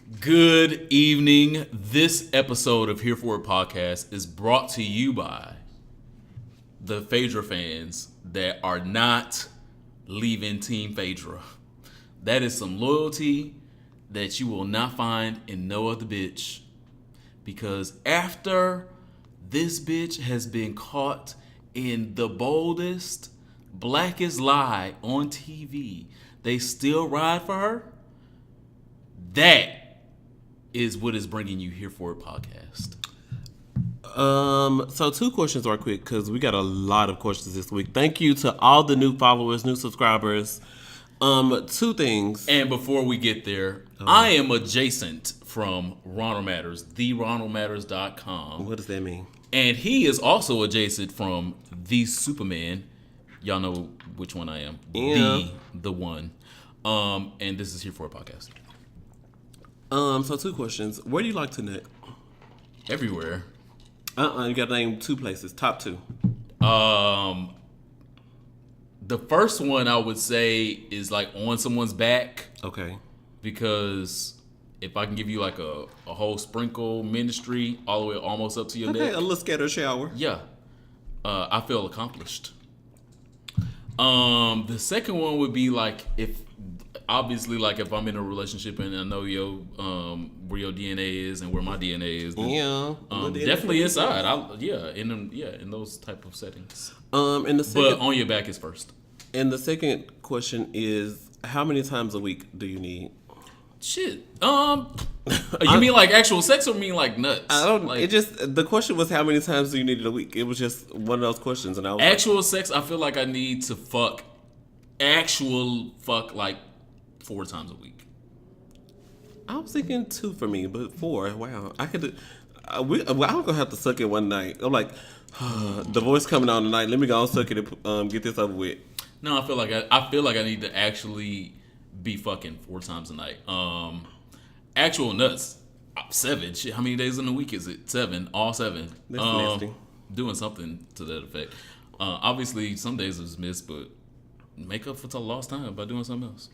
Good evening. This episode of Here For It Podcast is brought to you by the Phaedra fans that are not leaving Team Phaedra. That is some loyalty that you will not find in no other bitch. Because after this bitch has been caught in the boldest, blackest lie on TV, they still ride for her. That is what is bringing you Here For It Podcast. So two questions are quick because we got a lot of questions this week. Thank you to all the new followers, new subscribers. Two things. And before we get there, I am adjacent from Ronald Matters, theronaldmatters.com. What does that mean? And he is also adjacent from the Superman. Y'all know which one I am. Yeah. The one. And this is Here For It Podcast. So two questions. Where do you like to nut? Everywhere. You got to name two places. Top two. The first one I would say is like on someone's back. Okay. Because if I can give you like a whole sprinkle ministry all the way almost up to your neck. A little scatter shower. Yeah. I feel accomplished. The second one would be like if I'm in a relationship and I know where your DNA is and where my DNA is. Then, definitely inside. In those type of settings. And the second, but on your back is first. And the second question is, how many times a week do you need? Shit. You mean like actual sex or mean like nuts? I don't. Like, the question was how many times do you need it a week? It was just one of those questions, and I was actual sex. I feel like I need to fuck like 4 times a week. I was thinking 2 for me, but 4. Wow, I could. I'm gonna have to suck it one night. I'm like, the voice coming on tonight. Let me go and suck it and get this over with. No, I feel like I need to actually be fucking 4 times a night. Actual nuts. 7. Shit, how many days in the week is it? 7. All 7. That's nasty. Doing something to that effect. Obviously, some days is missed, but make up for the lost time by doing something else.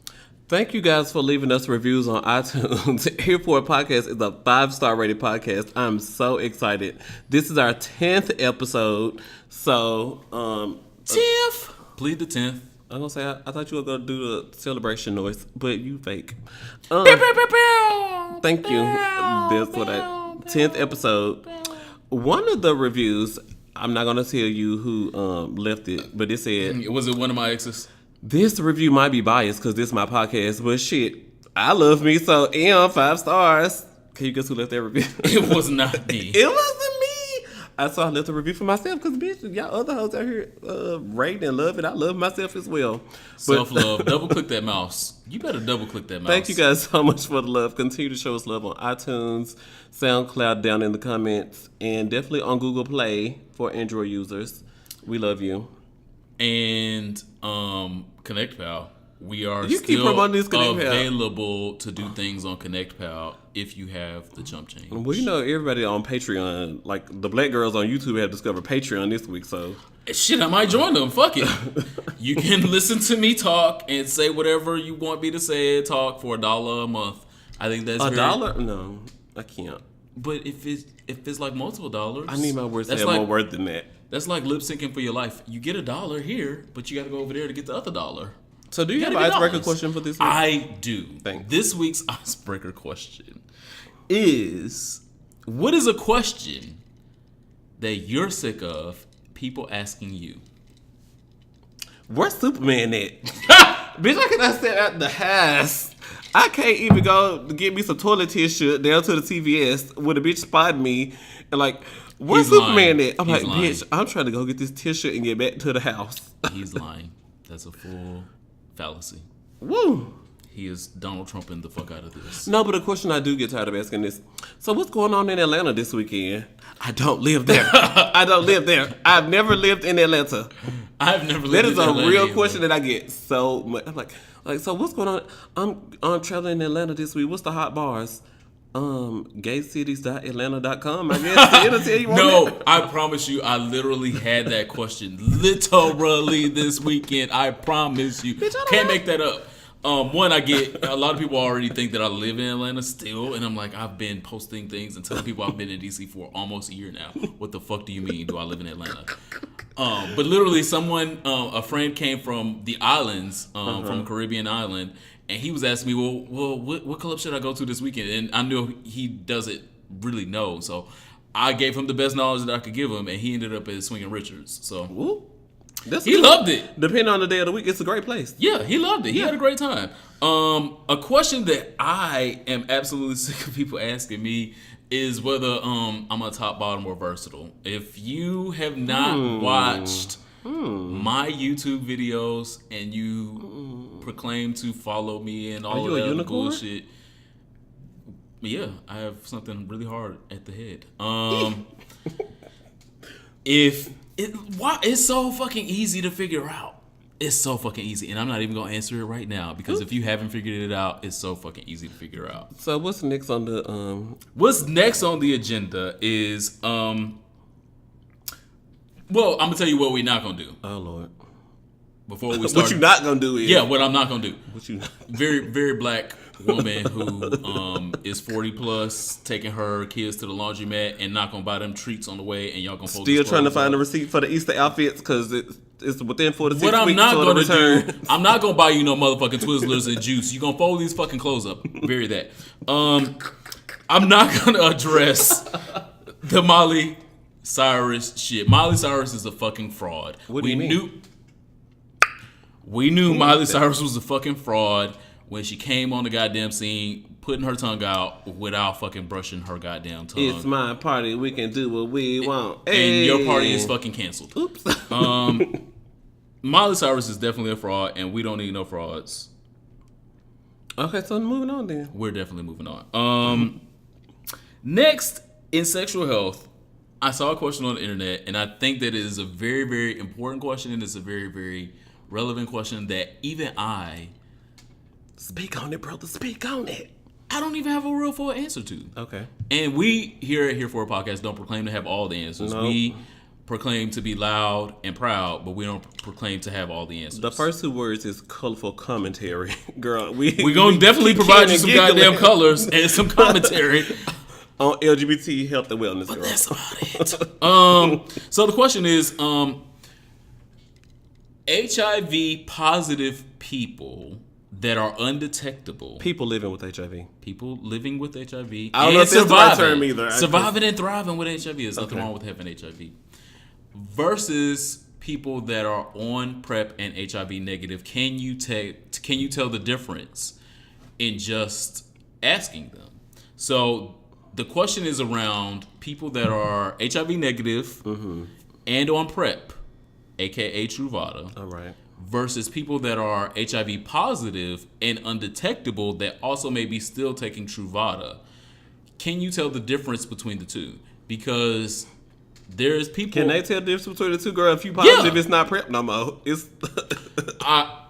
Thank you guys for leaving us reviews on iTunes. Here For It Podcast is a 5-star rated podcast. I'm so excited. This is our 10th episode. So, 10th. Plead the 10th. I'm gonna say I thought you were gonna do the celebration noise, but you fake. Thank you. That's what 10th episode. One of the reviews, I'm not gonna tell you who left it, but it said, was it one of my exes? This review might be biased because this is my podcast, but shit, I love me, so 5 stars. Can you guess who left that review? It was not me. It wasn't me. I left a review for myself because, bitch, y'all other hoes out here rating and loving. I love myself as well. Self-love. Double click that mouse. You better double click that mouse. Thank you guys so much for the love. Continue to show us love on iTunes, SoundCloud down in the comments, and definitely on Google Play for Android users. We love you. And ConnectPal. We are still available to do things on ConnectPal if you have the chump change. Well, you know, everybody on Patreon, like the black girls on YouTube have discovered Patreon this week, so. Shit, I might join them. Fuck it. You can listen to me talk and say whatever you want me to say, talk for $1 a month. I think that's $1? No, I can't. But if it's like multiple dollars. I need my words to have more worth than that. That's like lip syncing for your life. You get $1 here, but you got to go over there to get the other $1. So do you have an icebreaker question for this week? I do. Thanks. This week's icebreaker question is, what is a question that you're sick of people asking you? Where's Superman at? Bitch, I cannot sit at the house. I can't even go to get me some toilet tissue down to the TVS with a bitch spotting me and like, where's Superman at? I'm like, bitch, I'm trying to go get this tissue and get back to the house. He's lying. That's a full fallacy. Woo. He is Donald Trumping the fuck out of this. No, but a question I do get tired of asking is, so what's going on in Atlanta this weekend? I don't live there. I don't live there. I've never lived in Atlanta. I've never lived in Atlanta. That is a real question that I get so much. I'm like, so what's going on? I'm traveling in Atlanta this week. What's the hot bars? Gaycities.atlanta.com. I guess it'll tell you. No, I promise you, I literally had that question literally this weekend. I promise you, can't make that up. One, I get a lot of people already think that I live in Atlanta still, and I'm like, I've been posting things and telling people I've been in DC for almost a year now. What the fuck do you mean? Do I live in Atlanta? But literally, a friend came from the islands, from a Caribbean island, and he was asking me, well, what club should I go to this weekend? And I knew he doesn't really know, so I gave him the best knowledge that I could give him, and he ended up at Swinging Richards. So. Woo. He loved it. Depending on the day of the week, it's a great place. Yeah, he loved it. He had a great time. A question that I am absolutely sick of people asking me is whether I'm a top, bottom, or versatile. If you have not watched my YouTube videos and you proclaim to follow me and all of that other bullshit, yeah, I have something really hard at the head. It's so fucking easy to figure out. It's so fucking easy. And I'm not even going to answer it right now because if you haven't figured it out, it's so fucking easy to figure out. So what's next on the What's next on the agenda is well, I'm going to tell you what we're not going to do. Oh Lord. Before we start. What you not going to do is Yeah, what I'm not going to do. What you not Very very black woman who is 40 plus taking her kids to the laundromat and not gonna buy them treats on the way, and y'all gonna still trying to find a receipt for the Easter outfits because it's within 4 to 6 What I'm weeks. not for gonna the return. do, I'm not gonna buy you no motherfucking Twizzlers and juice. You gonna fold these fucking clothes up. Bury that. I'm not gonna address the Miley Cyrus shit. Miley Cyrus is a fucking fraud. What do you mean? We knew Miley Cyrus was a fucking fraud when she came on the goddamn scene, putting her tongue out without fucking brushing her goddamn tongue. It's my party. We can do what we want. And your party is fucking canceled. Oops. Miley Cyrus is definitely a fraud, and we don't need no frauds. Okay, so moving on then. We're definitely moving on. Next, in sexual health, I saw a question on the internet, and I think that it is a very, very important question, and it's a very, very relevant question that even I... Speak on it, brother. Speak on it. I don't even have a real full answer to. Okay. And we here at Here For a Podcast don't proclaim to have all the answers. Nope. We proclaim to be loud and proud, but we don't proclaim to have all the answers. The first 2 words is colorful commentary. Girl, we're going to definitely provide you some goddamn colors and some commentary on LGBT health and wellness. But girl. that's about it. So the question is, HIV positive people that are undetectable. People living with HIV. People living with HIV. I don't know if that's the right term either. Surviving and thriving with HIV. There's nothing wrong with having HIV. Versus people that are on PrEP and HIV negative. Can you tell the difference in just asking them? So the question is around people that are HIV negative and on PrEP, aka Truvada. All right. Versus people that are HIV positive and undetectable that also may be still taking Truvada. Can you tell the difference between the two? Because there's people... Can they tell the difference between the two, girl? If you positive, Yeah. it's not PrEP no more. It's...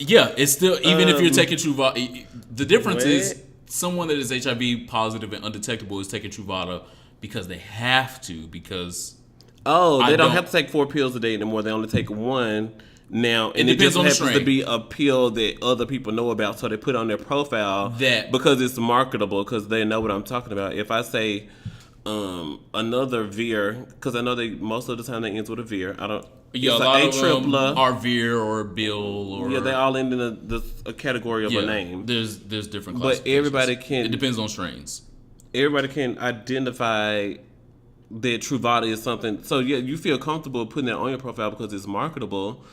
yeah, it's still... Even if you're taking Truvada... The difference What? is someone that is HIV positive and undetectable is taking Truvada because they have to, because... Oh, they don't don't- have to take 4 pills a day anymore. They only take 1 now. And it depends just on the happens to strain. be a pill that other people know about. So they put on their profile That- because it's marketable, because they know what I'm talking about. If I say another Veer, because I know most of the time they ends with a Veer. I don't... Yeah, a it's lot an of them A-tripla. are Veer or Bill or... Yeah, they all end in a category of a name. There's different But classifications. everybody can... It depends on strains. Everybody can identify that Truvada is something. So yeah, you feel comfortable putting that on your profile because it's marketable,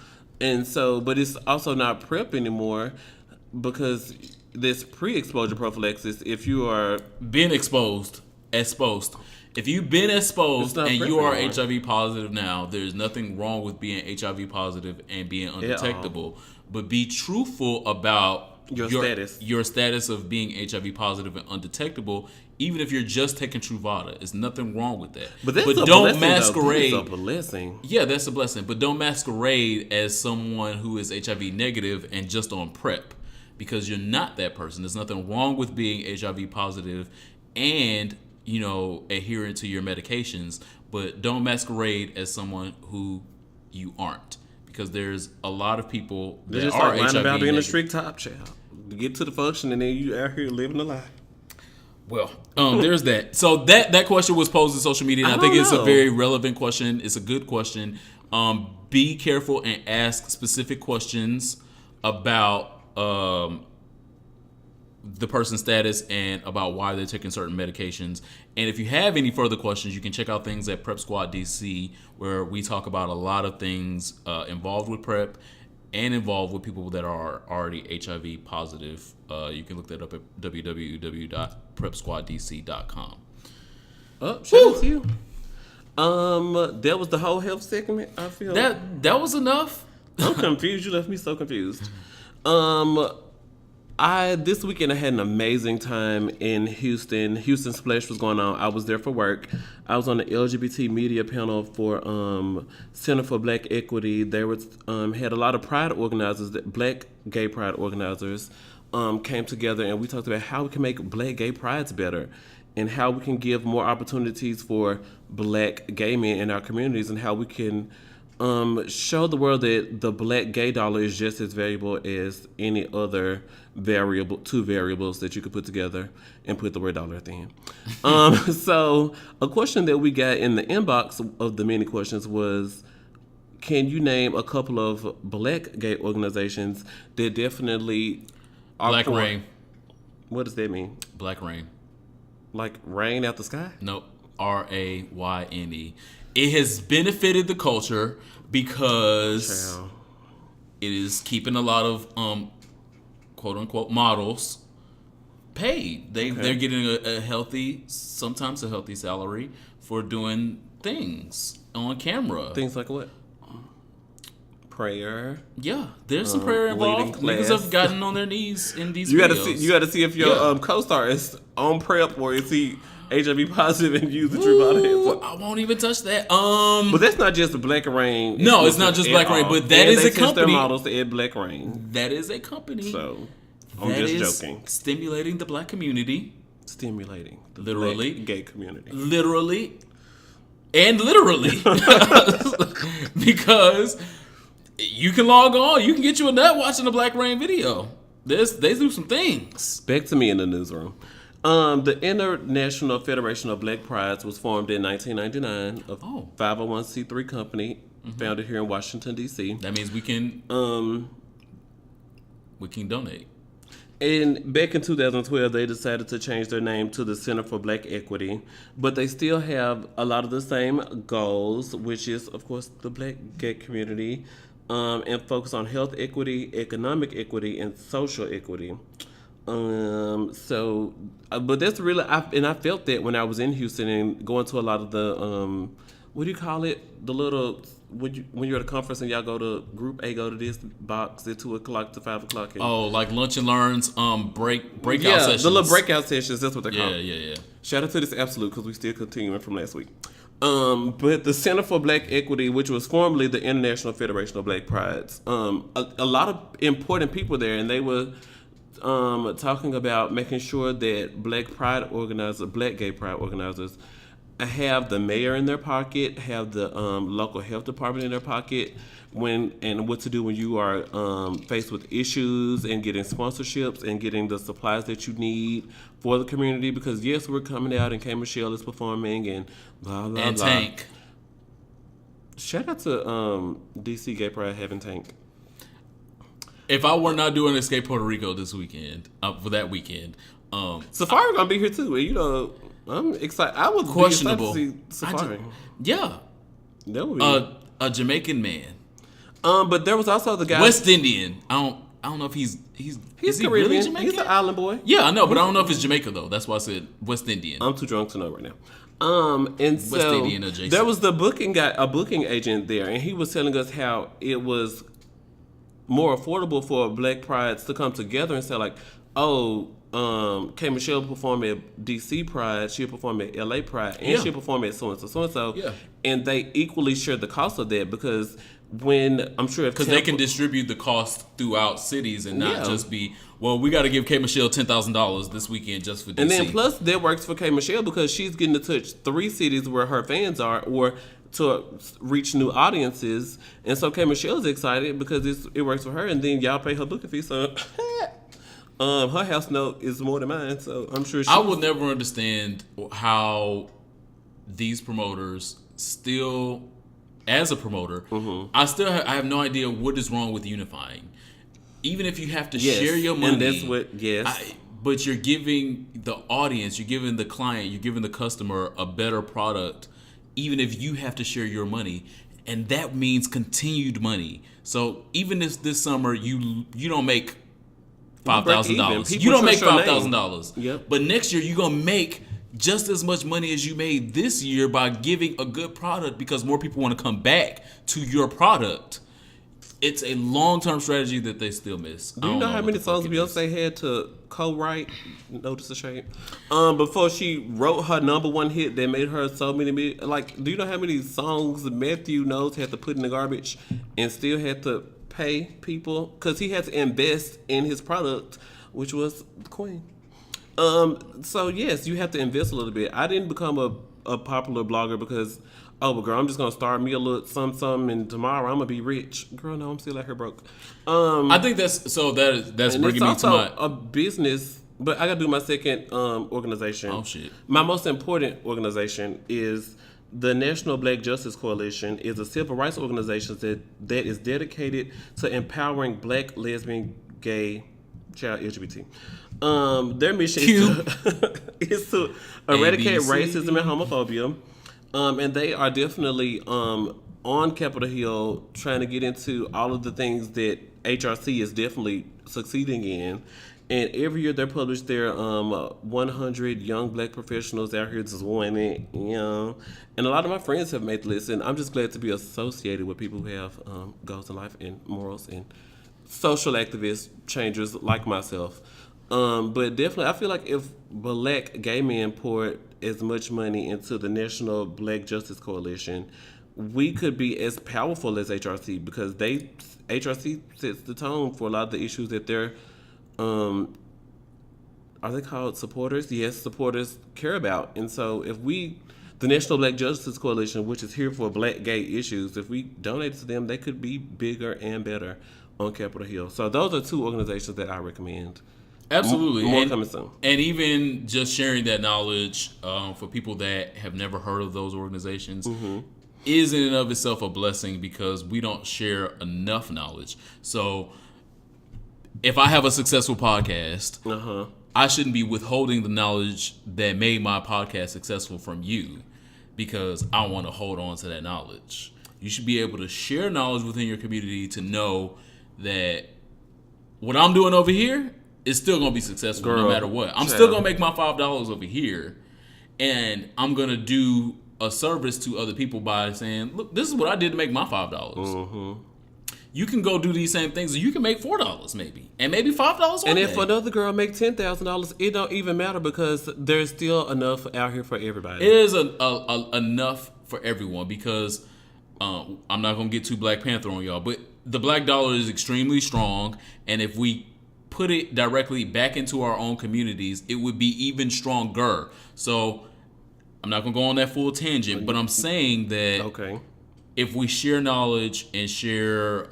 and so, but it's also not PrEP anymore because this pre-exposure prophylaxis. If you are Being exposed. If you've been exposed It's not and PrEP you are anymore. HIV positive now, there's nothing wrong with being HIV positive and being undetectable. But be truthful about your status of being HIV positive and undetectable. Even if you're just taking Truvada, there's nothing wrong with that. but that's a don't blessing, masquerade. Though. That's a blessing. Yeah, that's a blessing. But don't masquerade as someone who is HIV negative and just on PrEP, because you're not that person. There's nothing wrong with being HIV positive and, adhering to your medications, but don't masquerade as someone who you aren't, because there's a lot of people that They're just are like lying HIV about being a negative. strict top child. get to the function and then you out here living a lie. Well, there's that. So that question was posed in social media, and I think it's a very relevant question. It's a good question. Be careful and ask specific questions about the person's status and about why they're taking certain medications. And if you have any further questions, you can check out things at Prep Squad DC, where we talk about a lot of things involved with PrEP and involved with people that are already HIV positive. You can look that up at www.prepsquaddc.com. Oh, shout out to you. That was the whole health segment. I feel that was enough. I'm confused. You left me so confused. This weekend I had an amazing time in Houston. Houston Splash was going on. I was there for work. I was on the LGBT media panel for Center for Black Equity. They had a lot of pride organizers, Black gay pride organizers, came together, and we talked about how we can make Black gay prides better, and how we can give more opportunities for Black gay men in our communities, and how we can show the world that the Black gay dollar is just as valuable as any other two variables that you could put together and put the word dollar at the end. So a question that we got in the inbox of the many questions was, can you name a couple of Black gay organizations that definitely are Black Rain. What does that mean? Black Rain. Like rain out the sky? Nope. RAYNE. It has benefited the culture because it is keeping a lot of quote unquote models paid. They're getting sometimes a healthy salary for doing things on camera. Things like what? Prayer. Yeah, there's some prayer involved. Niggas have gotten on their knees in these videos. You got to see if your co-star is on PrEP or is he HIV positive and use the Truvada. I won't even touch that. But that's not just Black Rain. No, it's not just Black Rain, but that is a company. Their models to add Black Rain. That is a company. So I'm just joking. Stimulating the Black community. Stimulating the literally Black gay community. Literally, because you can log on, you can get you a nut watching the Black Rain video. They do some things. Back to me in the newsroom. The International Federation of Black Prides was formed in 1999, a 501c3 company founded here in Washington, D.C. That means we can donate. And back in 2012, they decided to change their name to the Center for Black Equity, but they still have a lot of the same goals, which is, of course, the Black gay community, and focus on health equity, economic equity, and social equity. But that's really, I felt that when I was in Houston and going to a lot of the, what do you call it? The little, when you're at a conference and y'all go to group A, go to this box at 2 o'clock to 5 o'clock. And, like lunch and learns, breakout sessions. The little breakout sessions, that's what they're called. Yeah. Shout out to this Absolute, because we still continuing from last week. But the Center for Black Equity, which was formerly the International Federation of Black Prides, a lot of important people there, and they were talking about making sure that Black gay pride organizers have the mayor in their pocket, have the local health department in their pocket, and what to do when you are faced with issues and getting sponsorships and getting the supplies that you need for the community. Because yes, we're coming out and K. Michelle is performing and blah blah and blah. Tank. Shout out to DC Gay Pride having Tank. If I were not doing Escape Puerto Rico this weekend, for that weekend, Safari gonna be here too. And, I'm excited. I was questionable. Be excited to see Safari. That would be a Jamaican man. But there was also the guy West Indian. I don't know if he's Caribbean. Really Jamaican? He's an island boy. Yeah, I know, but I don't know if it's Jamaica though. That's why I said West Indian. I'm too drunk to know right now. And West so Indian adjacent. There was a booking agent there, and he was telling us how it was more affordable for Black prides to come together and say like, K. Michelle performed at DC Pride, she'll perform at LA Pride, and she'll perform at so-and-so. Yeah. And they equally share the cost of that, because when, I'm sure if because they can distribute the cost throughout cities and not just be, well, we got to give K. Michelle $10,000 this weekend just for DC. And then plus that works for K. Michelle because she's getting to touch 3 cities where her fans are, or to reach new audiences. And so K. Michelle's excited because it works for her, and then y'all pay her booking fee. So Her house note is more than mine, so I'm sure I will never understand how these promoters still, as a promoter, I have no idea what is wrong with unifying. Even if you have to share your money, and that's what but you're giving the audience, you're giving the client, you're giving the customer a better product, even if you have to share your money, and that means continued money. So even if this summer you don't make $5,000, you don't make $5,000. Yep. But next year you're gonna make just as much money as you made this year by giving a good product because more people want to come back to your product. It's a long-term strategy that they still miss. Do you know how many songs Beyonce had to co-write? Notice the shame. Before she wrote her number one hit that made her so many. Like, do you know how many songs Matthew Knowles had to put in the garbage and still had to pay people because he had to invest in his product, which was the Queen. So yes, you have to invest a little bit. I didn't become a popular blogger because, oh, well, girl, I'm just gonna start me a little something, and tomorrow I'm gonna be rich. Girl, no, I'm still out here broke. I think that's bringing me to my a business. But I gotta do my second organization. Oh shit! My most important organization is the National Black Justice Coalition. Is a civil rights organization that is dedicated to empowering Black, lesbian, gay, child, LGBT. Their mission is to eradicate racism and homophobia. And they are definitely on Capitol Hill trying to get into all of the things that HRC is definitely succeeding in. And every year they publish their 100 young Black professionals out here just winning. And a lot of my friends have made the list. And I'm just glad to be associated with people who have goals in life and morals and social activists, changers like myself. But definitely, I feel like if Black gay men poured as much money into the National Black Justice Coalition, we could be as powerful as HRC because HRC sets the tone for a lot of the issues that they're, are they called supporters? Yes, supporters care about. And so if the National Black Justice Coalition, which is here for Black gay issues, if we donate to them, they could be bigger and better on Capitol Hill. So those are two organizations that I recommend. Absolutely. More coming soon. And even just sharing that knowledge for people that have never heard of those organizations is in and of itself a blessing because we don't share enough knowledge. So if I have a successful podcast, I shouldn't be withholding the knowledge that made my podcast successful from you because I want to hold on to that knowledge. You should be able to share knowledge within your community to know that what I'm doing over here is still going to be successful no matter what. I'm still going to make my $5 over here, and I'm going to do a service to other people by saying, look, this is what I did to make my $5. You can go do these same things, and you can make $4 maybe, and maybe $5 And if another girl makes $10,000, it don't even matter because there's still enough out here for everybody. It is enough for everyone because I'm not going to get too Black Panther on y'all, but the Black dollar is extremely strong, and if we put it directly back into our own communities, it would be even stronger. So I'm not going to go on that full tangent, but I'm saying that if we share knowledge and share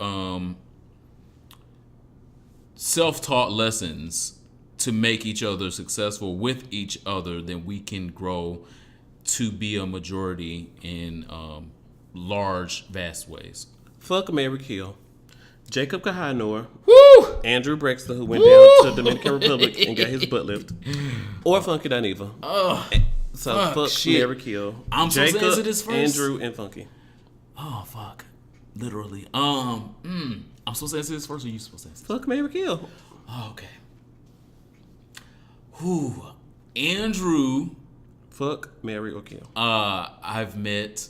self-taught lessons to make each other successful with each other, then we can grow to be a majority in large, vast ways. Fuck, marry, kill. Jacob Kahanor, Woo! Andrew Brexler, who went down to the Dominican Republic and got his butt lifted, or Funky Dineva. So fuck, marry, kill. I'm Jacob, supposed to answer this first. Andrew, and Funky. Oh fuck, literally. I'm supposed to answer this first, or you supposed to answer this? Fuck, marry, kill. Oh, okay. Who? Andrew. Fuck, marry, or kill. I've met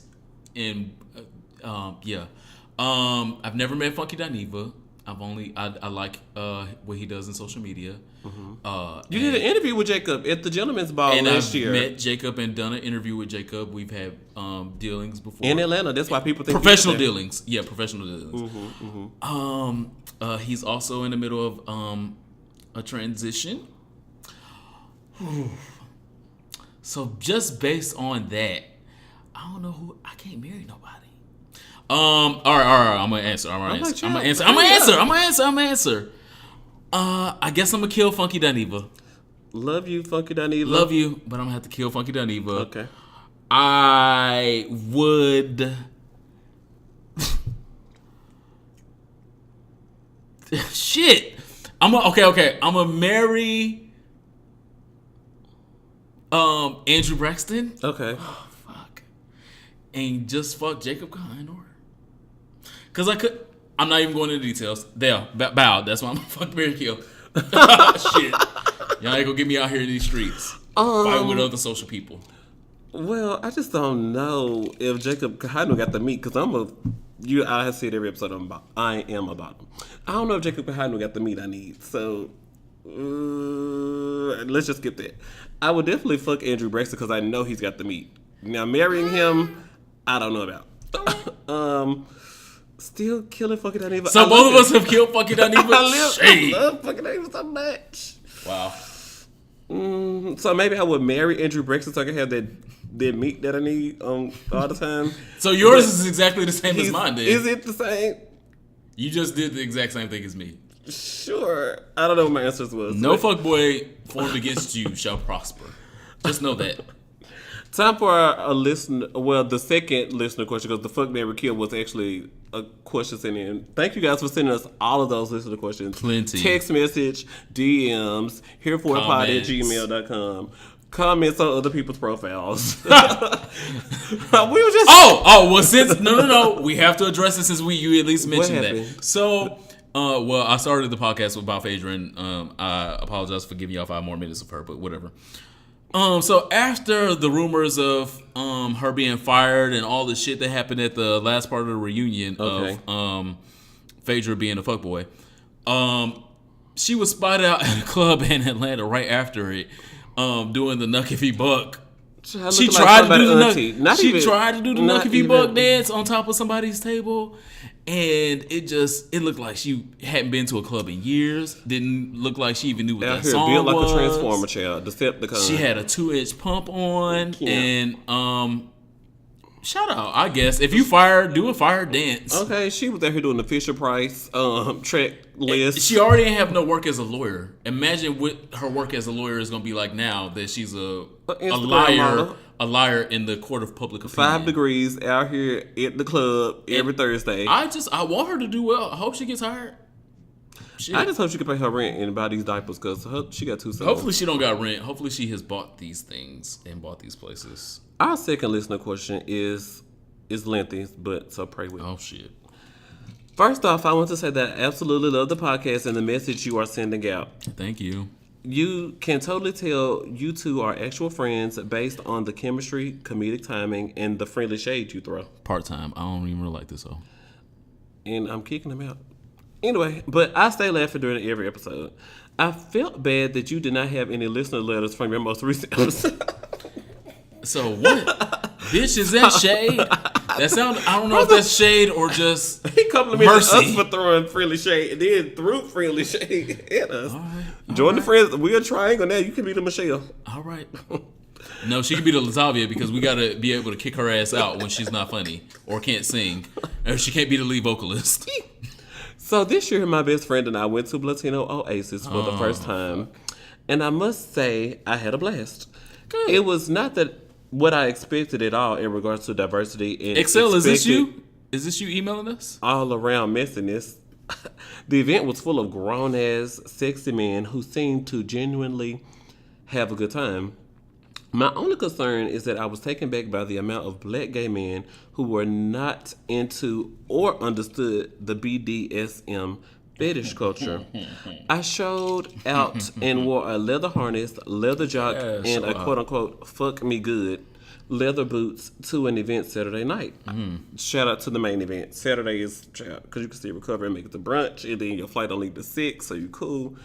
in I've never met Funky Dineva. I like what he does in social media. You did an interview with Jacob at the Gentleman's Ball last year. And I've met Jacob and done an interview with Jacob. We've had dealings before in Atlanta. That's why people think professional dealings. Yeah, professional dealings. He's also in the middle of a transition. So just based on that, I don't know who. I can't marry nobody. All right. I'm gonna answer. I'm gonna answer. I guess I'm gonna kill Funky Dineva. Love you, Funky Dineva. Love you, but I'm gonna have to kill Funky Dineva. Okay. I would. Shit. Okay. I'm gonna marry Andrew Braxton. Okay. Oh, fuck. And just fuck Jacob Kahindor. Cause I could. I'm not even going into details. There, bow. That's why I'm gonna fuck Mary Kill. Shit. Y'all ain't gonna get me out here in these streets. Fighting with other social people. Well, I just don't know if Jacob Kahindor got the meat, because I said every episode I am about him. I don't know if Jacob Kahindor got the meat I need, so let's just skip that. I would definitely fuck Andrew Braxton because I know he's got the meat. Now, marrying him, I don't know about. Still killing fucking Dineva. So both of us have killed fucking Dineva. I love fucking Dineva so much. Wow. So maybe I would marry Andrew Braxton so I can have that meat that I need all the time. So yours is exactly the same as mine, then. Is it the same? You just did the exact same thing as me. Sure. I don't know what my answers was. No fuckboy formed against you shall prosper. Just know that. Time for a listener. Well, the second listener question, because the fuck marry kill was actually a question sent in. Thank you guys for sending us all of those listener questions. Plenty. Text message, DMs, hereforpod@gmail.com. Comments on other people's profiles. We were just well, since no, we have to address it since you at least mentioned that. So, I started the podcast with Bob Adrian. I apologize for giving y'all 5 more minutes of her, but whatever. So after the rumors of her being fired and all the shit that happened at the last part of the reunion of Phaedra being a fuckboy, she was spotted out at a club in Atlanta right after it, doing the Nuck If He Buck. She tried to do the Nuck If He Buck dance on top of somebody's table. And it looked like she hadn't been to a club in years. Didn't look like she even knew what that song built like was. a Transformer child, Decepticon. She had a 2-inch pump on, and shout out, I guess. If you do a fire dance. Okay, she was out here doing the Fisher Price track list. She already didn't have no work as a lawyer. Imagine what her work as a lawyer is going to be like now that she's a liar in the court of public opinion. 5 degrees out here at the club every Thursday. I want her to do well. I hope she gets hired. Shit. I just hope she can pay her rent and buy these diapers because she got 2 sons. Hopefully she don't got rent. Hopefully she has bought these things and bought these places. Our second listener question is lengthy, but so pray with me. Oh shit. First off, I want to say that I absolutely love the podcast and the message you are sending out. Thank you. You can totally tell you two are actual friends based on the chemistry, comedic timing, and the friendly shade you throw. Part-time. I don't even really like this, though. And I'm kicking them out. Anyway, but I stay laughing during every episode. I felt bad that you did not have any listener letters from your most recent episode. So what? Bitch, is that shade? That sound. I don't know if that's shade or just he complimented mercy. us for throwing friendly shade and then threw friendly shade at us. All right. Join the friends. We're a triangle now. You can be the Michelle. All right. No, she could be the Latavia because we got to be able to kick her ass out when she's not funny or can't sing. Or she can't be the lead vocalist. So this year, my best friend and I went to Latino Oasis for the first time. And I must say, I had a blast. Good. It was not what I expected at all in regards to diversity. And Excel, is this you? Is this you emailing us? All around messiness. The event was full of grown-ass, sexy men who seemed to genuinely have a good time. My only concern is that I was taken back by the amount of black gay men who were not into or understood the BDSM fetish culture. I showed out and wore a leather harness, leather jock, and a quote-unquote fuck me good leather boots to an event Saturday night. Shout out to the main event. Saturday is because you can still recover and make it to brunch, and then your flight don't leave to 6, so you cool.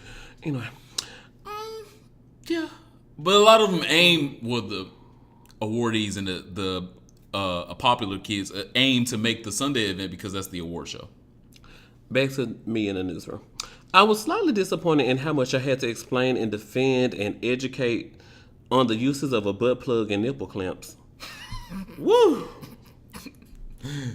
Anyway. Yeah. But a lot of them the awardees and the popular kids aim to make the Sunday event because that's the award show. Back to me in the newsroom. I was slightly disappointed in how much I had to explain and defend and educate on the uses of a butt plug and nipple clamps. Woo!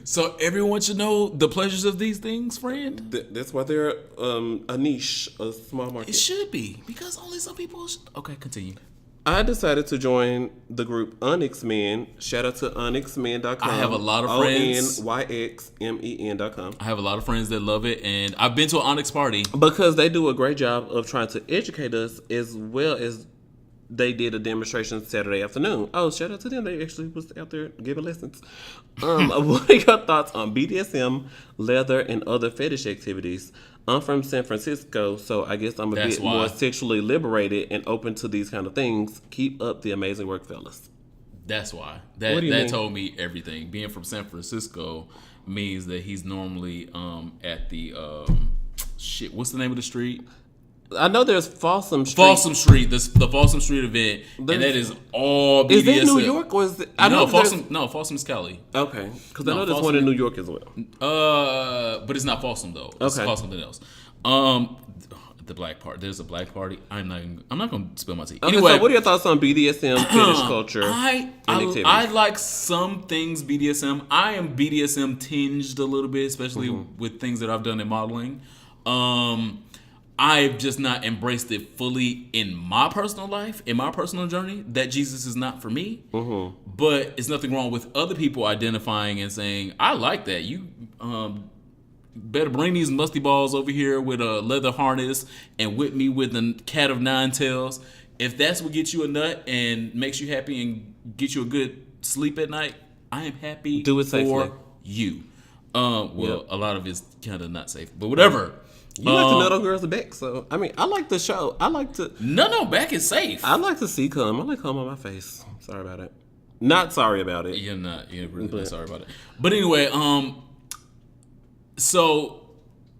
So everyone should know the pleasures of these things, friend. That's why they're a niche, a small It market. should be because only some people. Okay, continue. I decided to join the group Onyx Men. Shout out to onyxmen.com. I have a lot of friends. ONYXMEN.com. I have a lot of friends that love it, and I've been to an Onyx party. Because they do a great job of trying to educate us as well as they did a demonstration Saturday afternoon. Oh, shout out to them. They actually was out there giving lessons. What are your thoughts on BDSM, leather, and other fetish activities? I'm from San Francisco, so I guess I'm a bit more sexually liberated and open to these kind of things. Keep up the amazing work, fellas. That's why. What do you That mean? told me everything. Being from San Francisco means that he's normally at the what's the name of the street? I know there's Folsom Street. Folsom Street, the Folsom Street event, and that is all BDSM. Is that New York or is it? Folsom's Cali. Okay, because I know there's one in New York as well. But it's not Folsom though. It's called something else. The black part. There's a black party. I'm not gonna spill my tea. Okay, Anyway, so what are your thoughts on BDSM, fetish culture, and activities? I like some things BDSM. I am BDSM tinged a little bit, especially with things that I've done in modeling. I've just not embraced it fully in my personal life, in my personal journey, that Jesus is not for me. But it's nothing wrong with other people identifying and saying, I like that. You better bring these musty balls over here with a leather harness and whip me with a cat of nine tails. If that's what gets you a nut and makes you happy and gets you a good sleep at night, I am happy Do it safely. for you. A lot of it's kind of not safe, but whatever. You like to nut on girls' back, so I mean, I like the show. I like to. No, back is safe. I like to see cum. I like cum on my face. Sorry about it. Not sorry about it. You're really not sorry about it. But anyway, so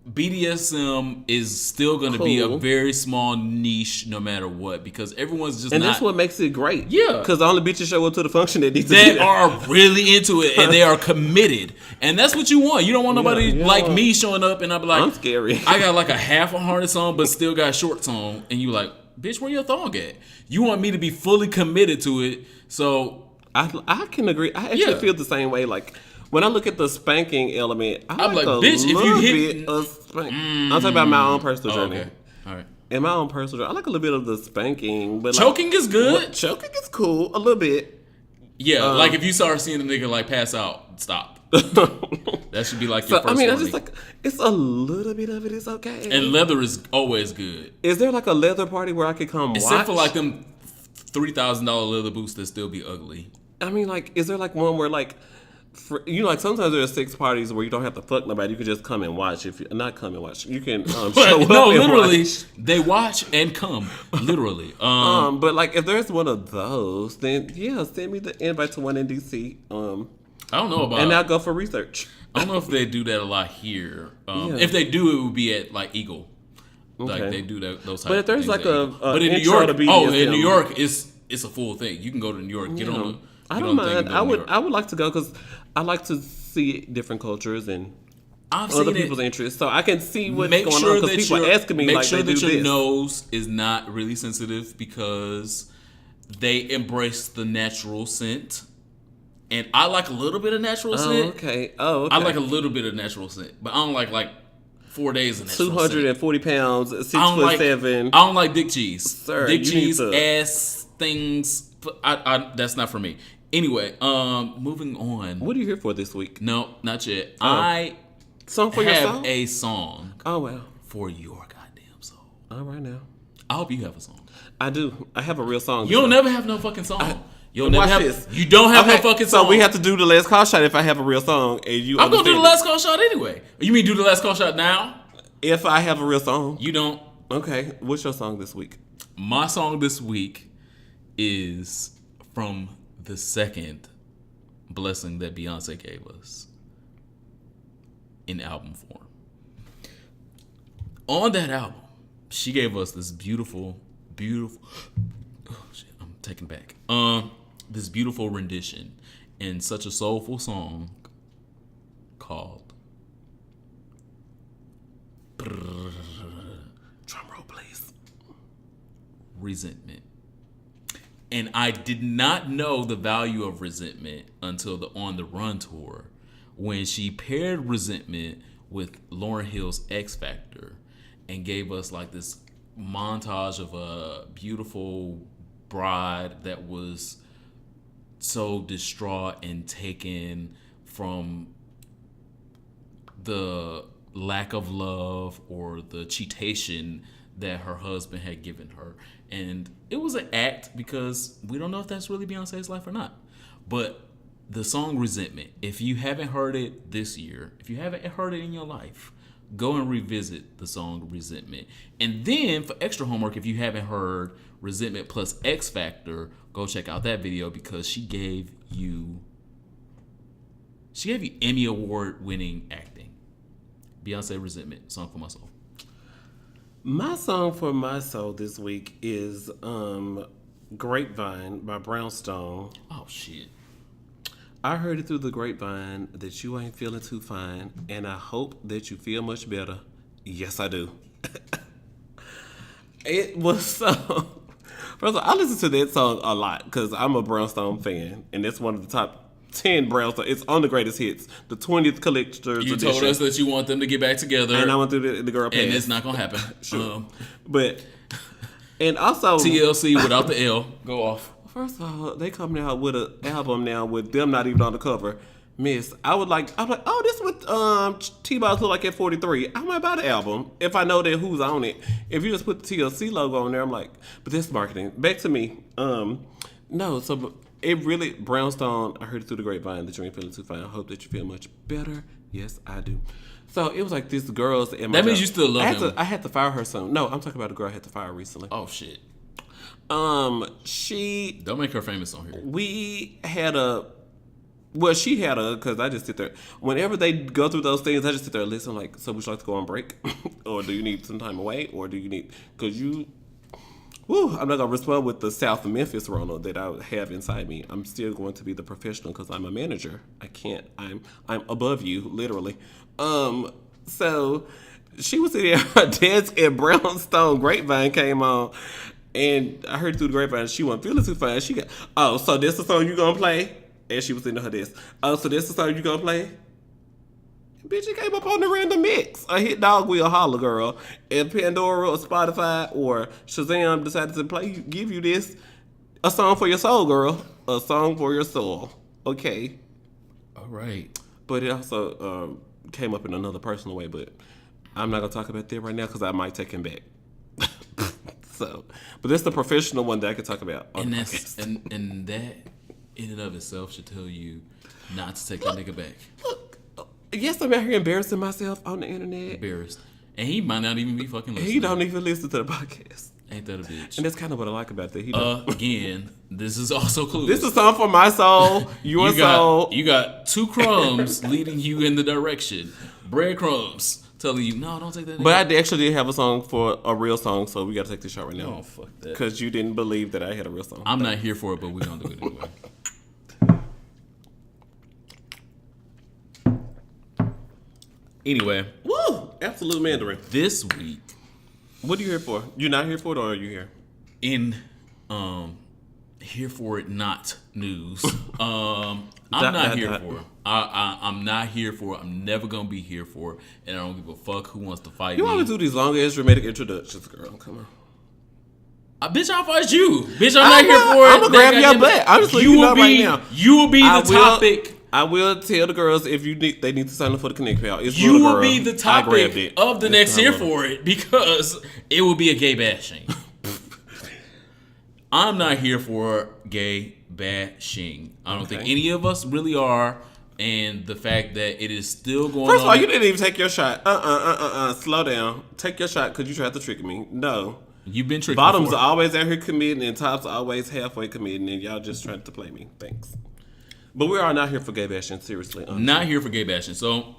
BDSM is still going to be a very small niche no matter what, because everyone's just and that's what makes it great. Yeah. Because the only bitches show up to the function that needs to they be there. are really into it and they are committed. And that's what you want. You don't want nobody like me showing up and I'll be like, I'm scary. I got like a half a harness on but still got shorts on. And you like, bitch, where your thong at? You want me to be fully committed to it. So I can agree. I actually feel the same way. Like, when I look at the spanking element, I'm like, bitch, if you little hit bit of spank. I'm talking about my own personal journey. Okay. All right. In my own personal journey, I like a little bit of the spanking, but Choking is good. Choking is cool, a little bit. Yeah, like if you start seeing a nigga like pass out, stop. That should be like your first I warning. just like, it's a little bit of it is okay. And leather is always good. Is there like a leather party where I could come watch? Except for like them $3,000 leather boots that still be ugly. I mean, like, is there like one where like, like sometimes there are sex parties where you don't have to fuck nobody. You can just come and watch. If you not come and watch, you can show up. No, and literally, watch. they watch and come. Literally. But like, if there's one of those, then send me the invite to one in DC. I don't know about. And I'll go for research. I don't know if they do that a lot here. If they do, it would be at like Eagle. Okay. Like they do that. Those type But if of there's things like at a but in New intro York, to BDSM, in New York, it's a full thing. You can go to New York, get on the. I don't mind. I would like to go because I like to see different cultures and other people's interests, so I can see what's going on. Because people are asking me, make like, sure they that do your this. nose is not really sensitive because they embrace the natural scent, and I like a little bit of natural scent. Okay. I like a little bit of natural scent, but I don't like 4 days of natural 240 pounds, 6'7". I don't like dick cheese. Sir, dick you cheese, need to- ass things. That's not for me. Anyway, moving on. What are you here for this week? No, not yet. I Song for your have song? a song Oh well. for your goddamn soul. All right now. I hope you have a song. I do. I have a real song. You'll never have no fucking song. You'll never Watch have. this. You don't have no Okay, fucking song. So we have to do the last call shot if I have a real song, and you. I'm gonna do the understand last call shot anyway. You mean do the last call shot now? it. If I have a real song. You don't. Okay. What's your song this week? My song this week is from the second blessing that Beyonce gave us in album form. On that album, she gave us this beautiful. Oh shit, I'm taken back. This beautiful rendition in such a soulful song called. Drum roll, please. Resentment. And I did not know the value of resentment until the On the Run tour, when she paired Resentment with Lauryn Hill's X Factor and gave us like this montage of a beautiful bride that was so distraught and taken from the lack of love or the cheatation that her husband had given her. And it was an act because we don't know if that's really Beyonce's life or not. But the song Resentment, if you haven't heard it this year, if you haven't heard it in your life, go and revisit the song Resentment. And then for extra homework, if you haven't heard Resentment plus X Factor, go check out that video because she gave you Emmy Award winning acting. Beyonce Resentment, Song for My Soul. My song for my soul this week is Grapevine by Brownstone. Oh shit. I heard it through the grapevine that you ain't feeling too fine, and I hope that you feel much better. Yes, I do. It was so... First of all, I listen to that song a lot because I'm a Brownstone fan, and it's one of the top 10 Brownstone. It's on the greatest hits, the 20th collector's You edition. told us that you want them to get back together. And I went through the girl pass. And it's not going to happen. Sure. But, and also... TLC without the L. Go off. First of all, they coming out with an album now with them not even on the cover. Miss, I'm like, oh, this with T-Boz look like at 43. I might buy the album if I know that who's on it. If you just put the TLC logo on there, I'm like, but this marketing. Back to me. No, so it really, Brownstone, I heard it through the grapevine that you ain't feeling too fine. I hope that you feel much better. Yes, I do. So it was like these girls in my That means job. you still love him. I had to fire her soon. No, I'm talking about a girl I had to fire recently. Oh, shit. She... Don't make her famous on here. We had she had because I just sit there. Whenever they go through those things, I just sit there and listen like, so would you like to go on break? Or do you need some time away? Or do you need, because I'm not going to respond with the South Memphis Ronald that I have inside me. I'm still going to be the professional because I'm a manager. I can't, I'm above you, literally. So she was sitting at her desk and Brownstone Grapevine came on. And I heard through the grapevine, she wasn't feeling too fine. She got, oh, so this the song you gonna play? And she was sitting at her desk. Oh, so this the song you gonna play? Bitch, it came up on the random mix. A hit dog will holler, girl. If Pandora or Spotify or Shazam decided to give you this, a song for your soul, girl. A song for your soul. Okay. All right. But it also came up in another personal way, but I'm not gonna talk about that right now because I might take him back. So, but that's the professional one that I could talk about. And that's and that in and of itself should tell you not to take that nigga back. Look, yes, I'm out here embarrassing myself on the internet. Embarrassed. And he might not even be fucking listening. He don't even listen to the podcast. Ain't that a bitch? And that's kind of what I like about that. He again, this is also clueless. This is something for my soul, your soul. You got two crumbs leading you in the direction. Breadcrumbs telling you, no, don't take that. But I actually did have a song for a real song, so we got to take this shot right now. Oh, fuck that. Because you didn't believe that I had a real song. I'm not here for it, but we're going to do it anyway. Anyway. Woo! Absolute Mandarin. This week. What are you here for? You not here for it, or are you here? In here for it not news. I'm not here for it. I'm not here for it. I'm never gonna be here for it, and I don't give a fuck who wants to fight me. You always do these long ass dramatic introductions, girl. Come on. Bitch, I'll fight you. Bitch, I'm not here for it. I'm gonna grab your butt. I'm just letting you know right now. You will be the topic. I will tell the girls if they need to sign up for the ConnectPal. It's you will girl. be the topic of the next Here For It because it will be a gay bashing. I'm not here for gay bashing. I don't think any of us really are. And the fact that it is still going on. First of all, you didn't even take your shot. Slow down. Take your shot because you tried to trick me. No. You've been tricked Bottoms before. are always out here committing and tops are always halfway committing and y'all just trying to play me. Thanks. But we are not here for gay bashing, seriously. Not here for gay bashing. So,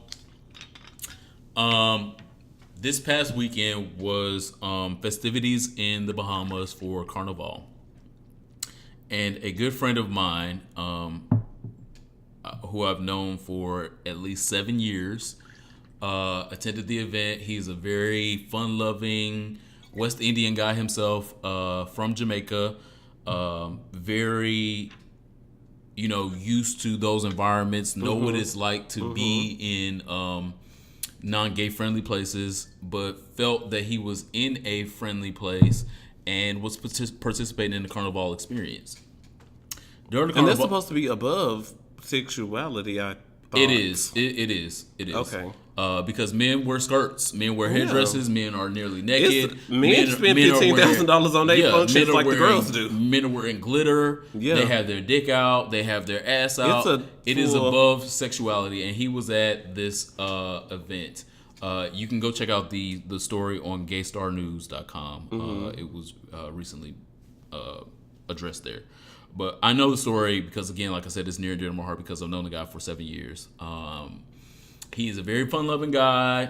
this past weekend was festivities in the Bahamas for Carnival. And a good friend of mine, who I've known for at least 7 years, attended the event. He's a very fun-loving West Indian guy himself, from Jamaica. Very used to those environments, know what it's like to be in non-gay friendly places, but felt that he was in a friendly place and was participating in the Carnival experience. During the And Carnival, that's supposed to be above sexuality, I thought. it is. It is. Okay. Because men wear skirts, men wear headdresses, men are nearly naked. Men spend $15,000 on their functions like the girls do. Men are wearing glitter. Yeah. They have their dick out. They have their ass out. It is above sexuality, and he was at this event. You can go check out the story on gaystarnews.com. It was recently addressed there. But I know the story because, again, like I said, it's near and dear to my heart because I've known the guy for 7 years. He's a very fun-loving guy,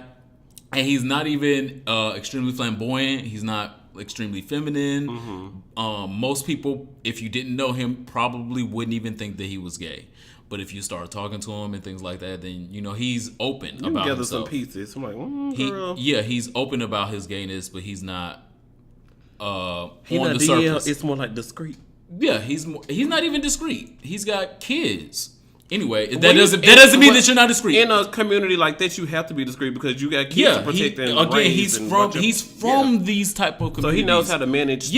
and he's not even extremely flamboyant. He's not extremely feminine. Most people, if you didn't know him, probably wouldn't even think that he was gay. But if you start talking to him and things like that, then he's open about gather himself. some pieces. I'm like, girl. He's open about his gayness, but he's not on not the surface. It's more like discreet. Yeah, he's not even discreet. He's got kids. Anyway, that doesn't mean that you're not discreet. In a community like that, you have to be discreet because you got kids to protect and raise. He's from these type of communities. So he knows how to manage.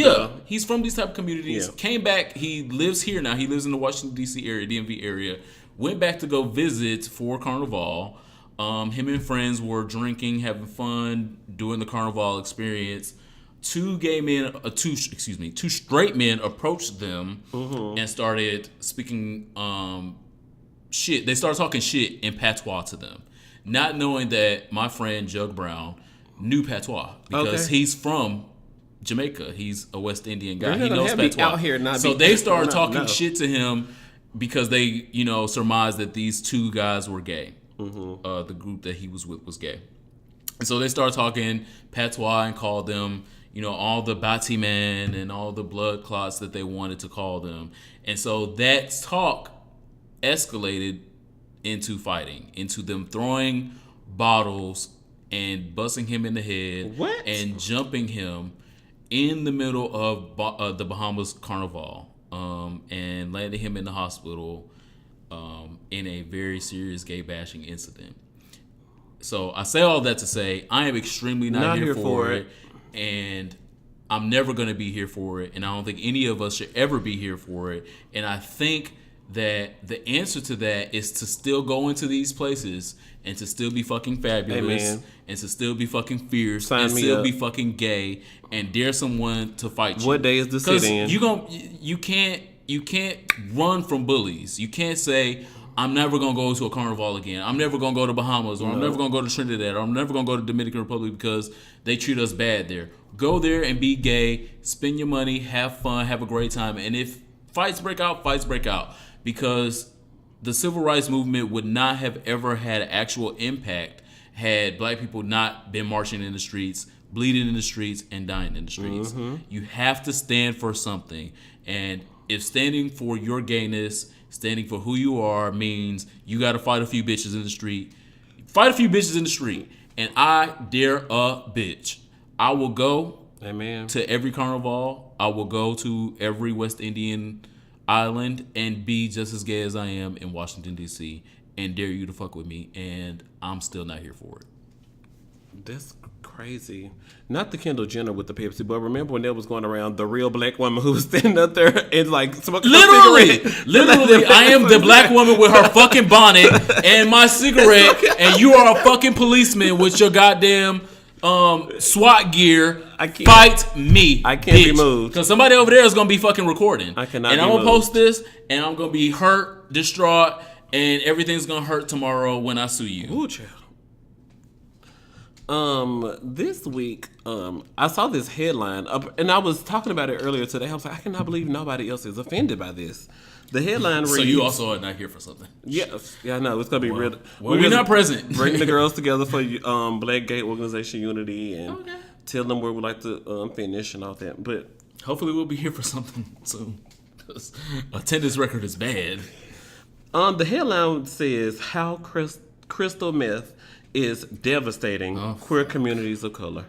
He's from these type of communities. Yeah. Came back. He lives here now. He lives in the Washington D.C. area, DMV area. Went back to go visit for Carnival. Him and friends were drinking, having fun, doing the Carnival experience. Two straight men approached them and started speaking shit. They started talking shit in patois to them, not knowing that my friend Jug Brown knew patois because he's from Jamaica. He's a West Indian guy. He knows patois. Out here so they started talking shit to him because they, surmised that these two guys were gay. The group that he was with was gay. And so they started talking patois and called them, all the Bati man and all the blood clots that they wanted to call them. And so that talk escalated into fighting, into them throwing bottles and busting him in the head and jumping him in the middle of the Bahamas Carnival and landing him in the hospital in a very serious gay bashing incident. So I say all that to say I am extremely not here for it, and I'm never going to be here for it, and I don't think any of us should ever be here for it. And I think that the answer to that is to still go into these places and to still be fucking fabulous and to still be fucking fierce and still be fucking gay and dare someone to fight you. What day is the sit-in? You can't run from bullies. You can't say, I'm never going to go to a carnival again. I'm never going to go to Bahamas, or I'm never going to go to Trinidad, or I'm never going to go to Dominican Republic because they treat us bad there. Go there and be gay, spend your money, have fun, have a great time. And if fights break out, fights break out. Because the civil rights movement would not have ever had actual impact had black people not been marching in the streets, bleeding in the streets, and dying in the streets. You have to stand for something. And if standing for your gayness, standing for who you are means you got to fight a few bitches in the street, fight a few bitches in the street. And I dare a bitch. I will go to every carnival. I will go to every West Indian island and be just as gay as I am in Washington, D.C. and dare you to fuck with me. And I'm still not here for it. That's crazy. Not the Kendall Jenner with the Pepsi, but remember when that was going around, the real black woman who was standing up there and like smoking a cigarette. Literally, I am the black woman with her fucking bonnet and my cigarette, and you are a fucking policeman with your goddamn SWAT gear. Fight me. I can't be moved. Because somebody over there is going to be fucking recording. I cannot And be I'm going to moved. post this, and I'm going to be hurt, distraught, and everything's going to hurt tomorrow when I sue you. Ooh, child. This week, I saw this headline, and I was talking about it earlier today. I was like, I cannot believe nobody else is offended by this. The headline reads... So you also are not here for something. Yes. Yeah, I know. It's going to be real... We're not present. Bringing the girls together for Black Gay Organization Unity and tell them where we'd like to finish and all that. But hopefully we'll be here for something soon. Because attendance record is bad. The headline says, how crystal meth is devastating queer communities of color.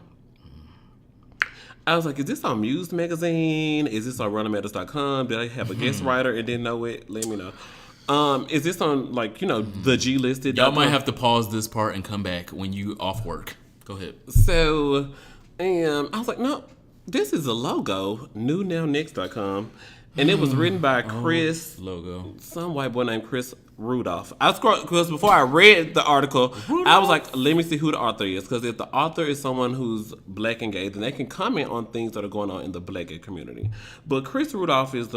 I was like, is this on Muse Magazine? Is this on runnermatters.com? Did I have a guest writer and didn't know it? Let me know. Is this on, like, you know, the G listed? Y'all might have to pause this part and come back when you off work. Go ahead. So, I was like, no, this is a logo, newnownnext.com. And it was written by Chris, Logo. some white boy named Chris Rudolph. I scrolled, because before I read the article, I was like, let me see who the author is. Because if the author is someone who's black and gay, then they can comment on things that are going on in the black gay community. But Chris Rudolph is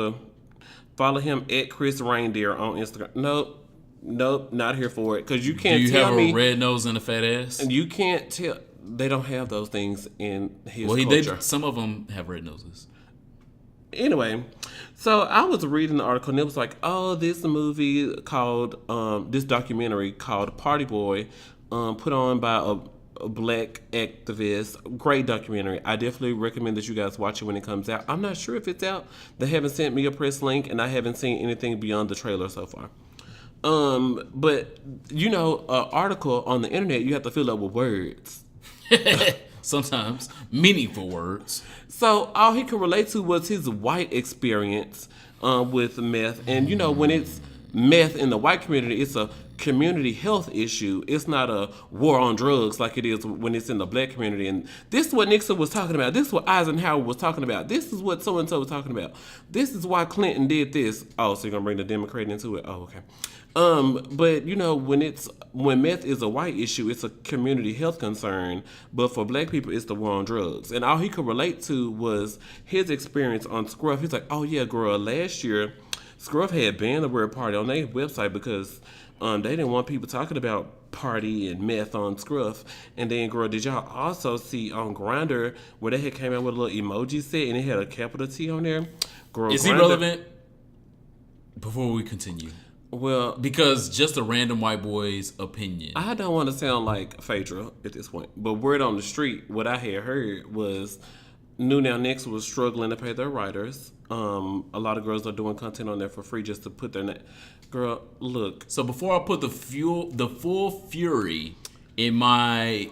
follow him at Chris Reindeer on Instagram. Nope, not here for it. Because you can't Do you tell have me. a red nose and a fat ass? And you can't tell. They don't have those things in his Well, culture. some of them have red noses. Anyway, so I was reading the article and it was like, oh, this movie called, this documentary called Party Boy, put on by a black activist. Great documentary. I definitely recommend that you guys watch it when it comes out. I'm not sure if it's out. They haven't sent me a press link and I haven't seen anything beyond the trailer so far. But, you know, an article on the internet, you have to fill up with words. Sometimes meaningful words. So all he could relate to was his white experience with meth. And, you know, when it's meth in the white community, it's a community health issue. It's not a war on drugs like it is when it's in the black community. And this is what Nixon was talking about. This is what Eisenhower was talking about. This is what so-and-so was talking about. This is why Clinton did this. Oh, so you're going to bring the Democrat into it? Oh, okay. But you know, when meth is a white issue, it's a community health concern. But for black people, it's the war on drugs. And all he could relate to was his experience on Scruff. He's like, oh yeah, girl, last year, Scruff had banned the word party on their website because they didn't want people talking about party and meth on Scruff. And then, girl, did y'all also see on Grindr where they had came out with a little emoji set and it had a capital T on there? Girl, Is he relevant? Before we continue. Well, Because just a random white boy's opinion. I don't want to sound like Phaedra at this point, but word on the street, what I had heard was New Now Next was struggling to pay their writers. A lot of girls are doing content on there for free just to put their name. Girl, look. So before I put the full fury in my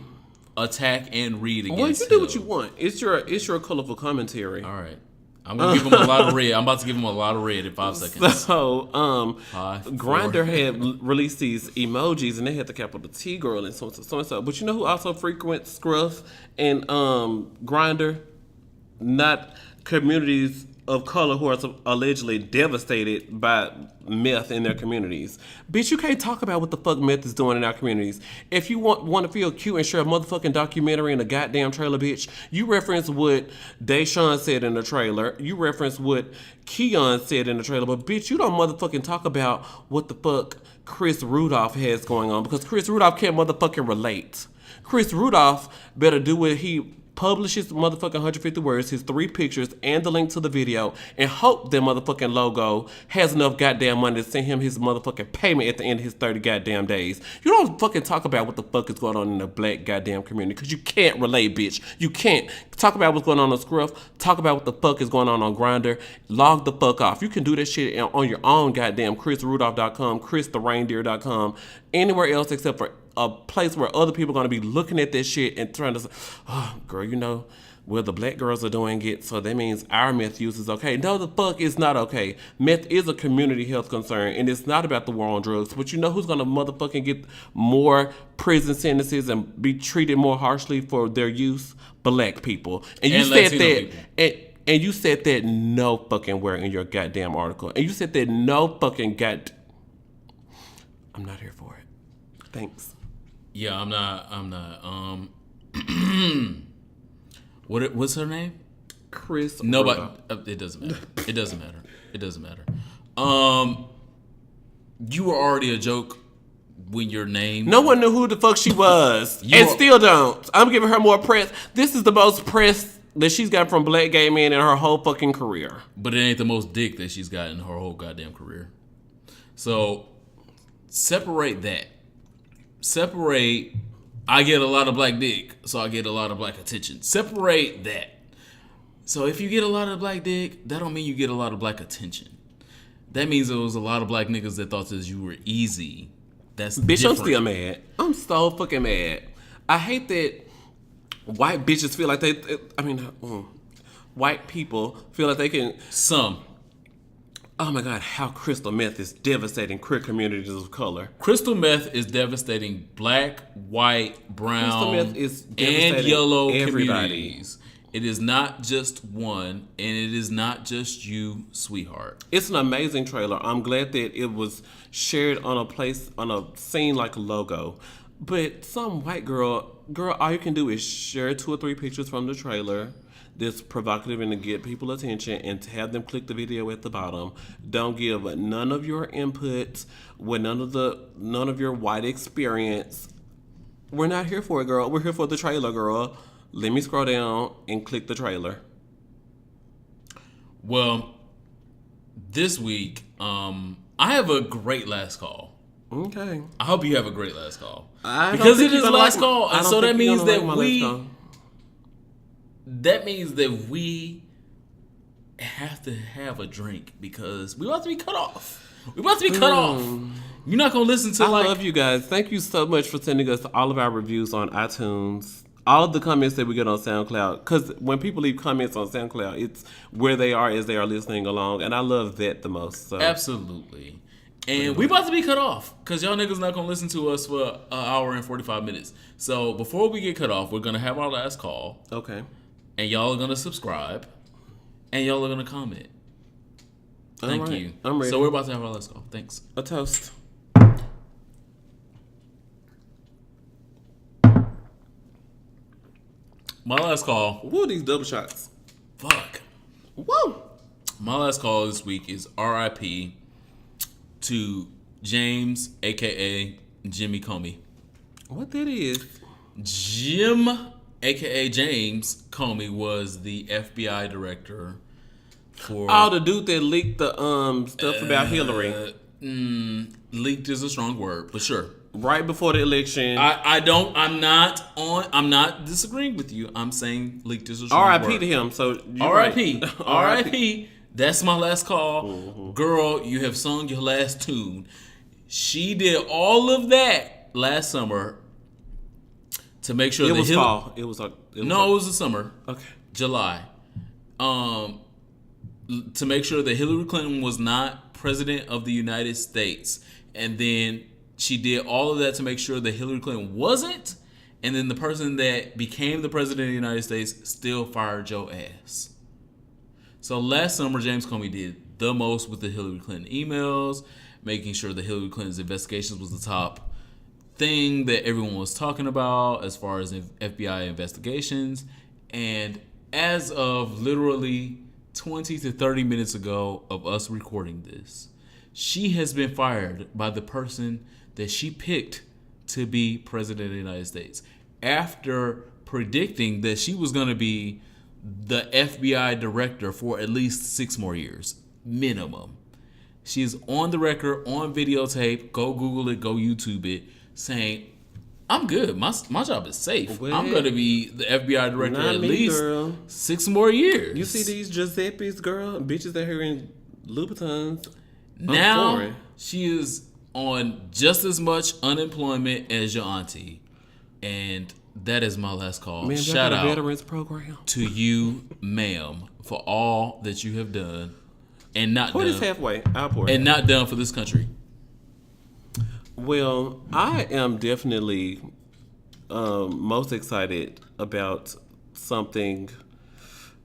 attack and read against Well, you do what you want. It's your colorful commentary. All right. I'm going to give him a lot of red. I'm about to give him a lot of red in 5 seconds. So, 5, 4. Grindr had released these emojis, and they had the capital T girl and so and so. But you know who also frequents Scruff and Grindr? Not communities of color who are allegedly devastated by meth in their communities. Bitch, you can't talk about what the fuck meth is doing in our communities. If you want to feel cute and share a motherfucking documentary in a goddamn trailer, bitch, you reference what Deshaun said in the trailer. You reference what Keon said in the trailer. But bitch, you don't motherfucking talk about what the fuck Chris Rudolph has going on, because Chris Rudolph can't motherfucking relate. Chris Rudolph better do what he publishes motherfucking 150 words, his 3 pictures, and the link to the video, and hope that motherfucking logo has enough goddamn money to send him his motherfucking payment at the end of his 30 goddamn days. You don't fucking talk about what the fuck is going on in the black goddamn community, because you can't relate, bitch. You can't. Talk about what's going on Scruff. Talk about what the fuck is going on Grindr. Log the fuck off. You can do that shit on your own goddamn ChrisRudolph.com, ChrisTheReindeer.com, anywhere else except for a place where other people are going to be looking at this shit and trying to say, oh, girl, you know, well, the black girls are doing it, so that means our meth use is okay. No, the fuck is not okay. Meth is a community health concern, and it's not about the war on drugs. But you know who's going to motherfucking get more prison sentences and be treated more harshly for their use? Black people. And you said that, and you said that no fucking where in your goddamn article. And you said that no fucking I'm not here for it. Thanks. Yeah, I'm not. What's her name? Chris. Nobody. It doesn't matter. It doesn't matter. You were already a joke when your name. No one knew who the fuck she was, still don't. I'm giving her more press. This is the most press that she's got from black gay men in her whole fucking career. But it ain't the most dick that she's got in her whole goddamn career. So separate that. Separate, I get a lot of black dick, so I get a lot of black attention. Separate that. So if you get a lot of black dick, that don't mean you get a lot of black attention. That means there was a lot of black niggas that thought that you were easy. That's bitch, different. I'm still mad. I'm so fucking mad. I hate that white bitches feel like they white people feel like they can. Some. Oh my God, how crystal meth is devastating queer communities of color. Crystal meth is devastating black, white, brown, Crystal meth is and devastating yellow everybody. communities. It is not just one, and it is not just you, sweetheart. It's an amazing trailer. I'm glad that it was shared on a scene like a logo. But some white girl, all you can do is share 2 or 3 pictures from the trailer that's provocative and to get people attention and to have them click the video at the bottom. Don't give none of your input with none of your white experience. We're not here for it, girl. We're here for the trailer, girl. Let me scroll down and click the trailer. Well, this week, I have a great last call. Okay. I hope you have a great last call. Because it is last call, and so that means that we have to have a drink because we're about to be cut off. We're about to be cut off. You're not gonna listen to I love you guys. Thank you so much for sending us all of our reviews on iTunes. All of the comments that we get on SoundCloud. Because when people leave comments on SoundCloud, it's where they are as they are listening along. And I love that the most. So. Absolutely. And we about to be cut off because y'all niggas not going to listen to us for an hour and 45 minutes. So before we get cut off, we're going to have our last call. Okay. And y'all are going to subscribe. And y'all are going to comment. Thank you. I'm ready. So we're about to have our last call. Thanks. A toast. My last call. Woo, these double shots. Fuck. Woo. My last call this week is RIP to James, a.k.a. Jimmy Comey. What that is? Jim, a.k.a. James Comey, was the FBI director for... Oh, the dude that leaked the stuff about Hillary. Leaked is a strong word, but sure. Right before the election. I'm not disagreeing with you. I'm saying leaked is a strong word. R.I.P. to him. So R.I.P. R.I.P. That's my last call. Mm-hmm. Girl, you have sung your last tune. She did all of that last summer to make sure it was fall. It was the summer. Okay. July. To make sure that Hillary Clinton was not president of the United States. And then she did all of that to make sure that Hillary Clinton wasn't. And then the person that became the president of the United States still fired your ass. So last summer, James Comey did the most with the Hillary Clinton emails, making sure that Hillary Clinton's investigations was the top thing that everyone was talking about as far as FBI investigations. And as of literally 20 to 30 minutes ago of us recording this, she has been fired by the person that she picked to be president of the United States after predicting that she was going to be the FBI director for at least 6 more years, minimum. She's on the record, on videotape, go Google it, go YouTube it, saying, I'm good. My job is safe. What? I'm going to be the FBI director Not at me, least girl. 6 more years. You see these Giuseppe's, girl? Bitches that here in Louboutins. Now, she is on just as much unemployment as your auntie. And that is my last call. Man, shout out veterans program to you, ma'am, for all that you have done and not pour done. this halfway. I'll pour it. And not done for this country. Well, I am definitely most excited about something.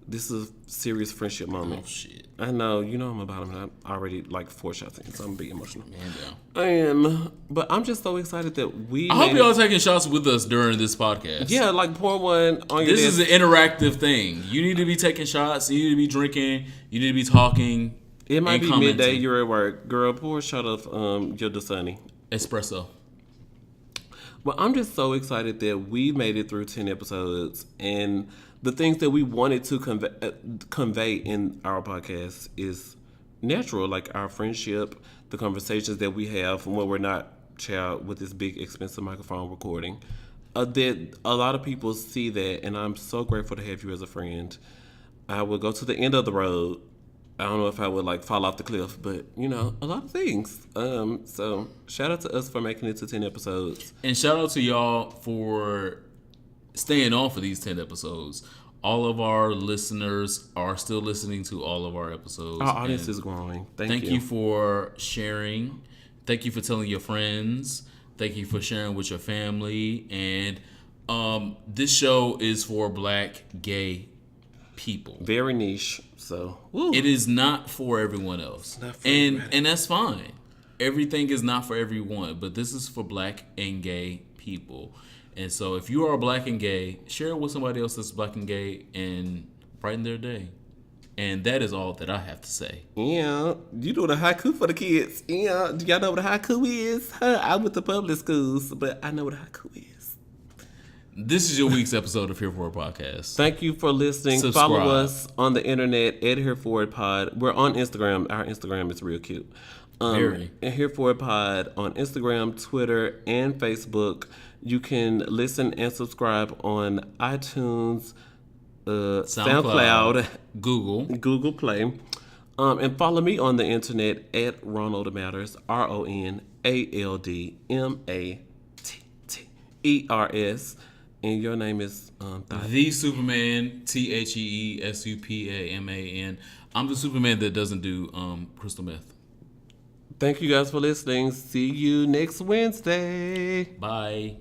This is a serious friendship moment. Oh, shit. I know, you know I'm about him. I'm already like 4 shots in, so I'm being emotional. Man down. I am, but I'm just so excited that I hope y'all taking shots with us during this podcast. Yeah, like pour one on your This is desk. an interactive thing. You need to be taking shots. You need to be drinking. You need to be talking. It might be commenting. midday. You're at work, girl. Pour a shot of your Dasani. Espresso. Well, I'm just so excited that we made it through 10 episodes, and the things that we wanted to convey in our podcast is natural, like our friendship, the conversations that we have when we're not with this big expensive microphone recording. That a lot of people see that, and I'm so grateful to have you as a friend. I would go to the end of the road. I don't know if I would like fall off the cliff, but you know, a lot of things. So shout out to us for making it to 10 episodes. And shout out to y'all for staying on for these 10 episodes. All of our listeners are still listening to all of our episodes. Our audience and is growing. Thank you for sharing. Thank you for telling your friends. Thank you for sharing with your family. And this show is for Black gay people. Very niche. So woo. It is not for everyone else. And that's fine. Everything is not for everyone, but this is for Black and gay people. And so if you are Black and gay, share it with somebody else that's Black and gay and brighten their day. And that is all that I have to say. Yeah, you doing a haiku for the kids. Yeah, do y'all know what a haiku is? I went to public schools, but I know what a haiku is. This is your week's episode of Here For It Podcast. Thank you for listening. Subscribe. Follow us on the internet at Here For It Pod. We're on Instagram. Our Instagram is real cute. Very. And Here For It Pod on Instagram, Twitter, and Facebook. You can listen and subscribe on iTunes, SoundCloud, Google Play, and follow me on the internet at Ronald Matters, RONALDMATTERS, and your name is The Superman, TheeSupaman. I'm the Superman that doesn't do crystal meth. Thank you guys for listening. See you next Wednesday. Bye.